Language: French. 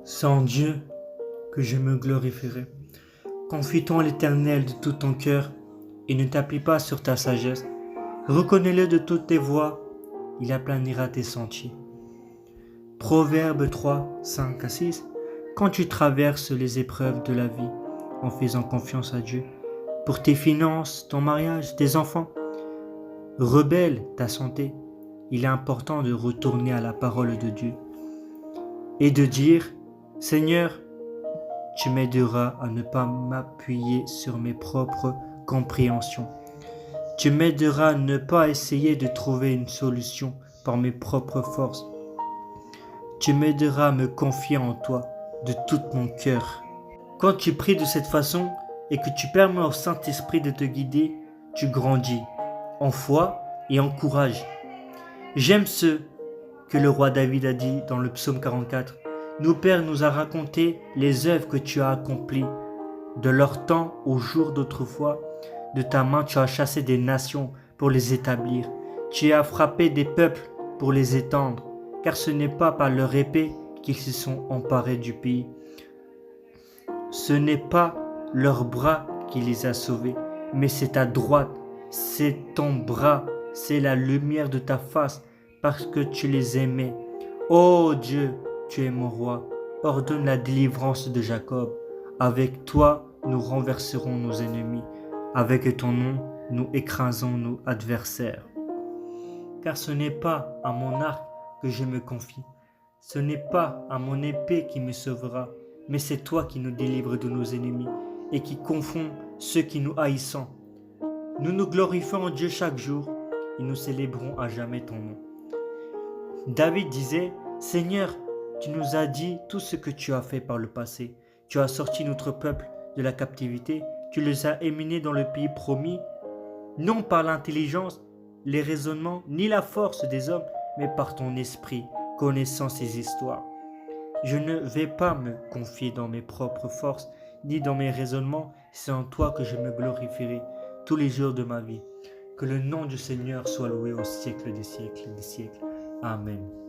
Sans Dieu, que je me glorifierai. Confie-toi en l'Éternel de tout ton cœur et ne t'appuie pas sur ta sagesse. Reconnais-le de toutes tes voies, il aplanira tes sentiers. Proverbe 3, 5 à 6. Quand tu traverses les épreuves de la vie en faisant confiance à Dieu, pour tes finances, ton mariage, tes enfants, rebelle ta santé, il est important de retourner à la parole de Dieu et de dire, Seigneur, tu m'aideras à ne pas m'appuyer sur mes propres compréhensions. Tu m'aideras à ne pas essayer de trouver une solution par mes propres forces. Tu m'aideras à me confier en toi de tout mon cœur. Quand tu pries de cette façon et que tu permets au Saint-Esprit de te guider, tu grandis en foi et en courage. J'aime ce que le roi David a dit dans le psaume 44. Nos pères nous a raconté les œuvres que tu as accomplies. De leur temps au jour d'autrefois, de ta main tu as chassé des nations pour les établir. Tu as frappé des peuples pour les étendre, car ce n'est pas par leur épée qu'ils se sont emparés du pays. Ce n'est pas leur bras qui les a sauvés, mais c'est ta droite, c'est ton bras, c'est la lumière de ta face, parce que tu les aimais. Ô Dieu, tu es mon roi, ordonne la délivrance de Jacob. Avec toi, nous renverserons nos ennemis. Avec ton nom, nous écrasons nos adversaires. Car ce n'est pas à mon arc que je me confie. Ce n'est pas à mon épée qui me sauvera, mais c'est toi qui nous délivres de nos ennemis et qui confonds ceux qui nous haïssent. Nous nous glorifions en Dieu chaque jour et nous célébrons à jamais ton nom. David disait, Seigneur, tu nous as dit tout ce que tu as fait par le passé. Tu as sorti notre peuple de la captivité, tu les as émenés dans le pays promis, non par l'intelligence, les raisonnements, ni la force des hommes, mais par ton esprit, connaissant ces histoires. Je ne vais pas me confier dans mes propres forces, ni dans mes raisonnements, c'est en toi que je me glorifierai tous les jours de ma vie. Que le nom du Seigneur soit loué au siècle des siècles des siècles. Amen.